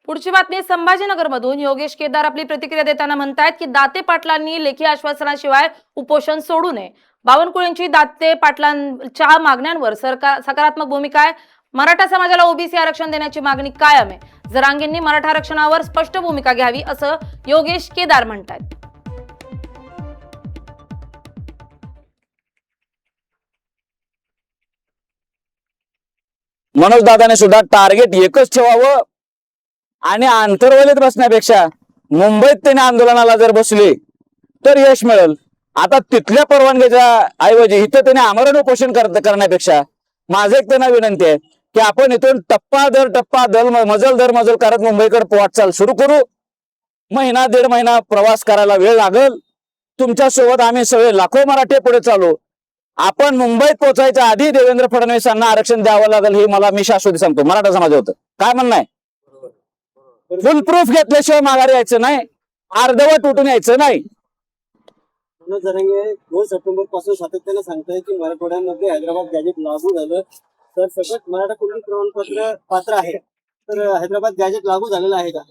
पुढची बातमी संभाजीनगरमधून योगेश केदार आपली प्रतिक्रिया देताना म्हणतायत की दाते पाटलांनी लेखी आश्वासनाशिवाय उपोषण सोडू नये। बावनकुळेंची दाते पाटलांच्या मागण्यांवर सकारात्मक भूमिका आहे। मराठा समाजाला ओबीसी आरक्षण देण्याची मागणी कायम आहे। जरांगेंनी मराठा आरक्षणावर स्पष्ट भूमिका घ्यावी असं योगेश केदार म्हणतायत। मनोज दादाने सुद्धा टार्गेट एकच ठेवावं आणि आंतरवलीत बसण्यापेक्षा मुंबईत त्यांनी आंदोलनाला जर बसले तर यश मिळेल। आता तिथल्या परवानगीच्या ऐवजी इथं त्यांनी आमरण उपोषण करण्यापेक्षा माझं एक त्यांना विनंती आहे की आपण इथून टप्पा दर टप्पा मजल दर मजल करत मुंबईकडे वाटचाल सुरू करू। महिना दीड महिना प्रवास करायला वेळ लागेल। तुमच्या सोबत आम्ही सगळे लाखो मराठी पुढे चालू। आपण मुंबईत पोहोचायच्या आधी देवेंद्र फडणवीसांना आरक्षण द्यावं लागेल हे मी शाश्वती सांगतो। मराठा समाज होतं काय म्हणणं आहे, फुल प्रूफ घेतल्याशिवाय माघारी यायचं नाही, अर्धवट उठून यायचं नाही। मनोज जरांगे 2 सप्टेंबर पासून सातत्याने सांगताय की मराठवाड्यामध्ये हैदराबाद गॅजेट लागू झालं तर सगळं मराठा कुणबी प्रमाणपत्र पात्र आहे, तर हैदराबाद गॅजेट लागू झालेलं आहे का?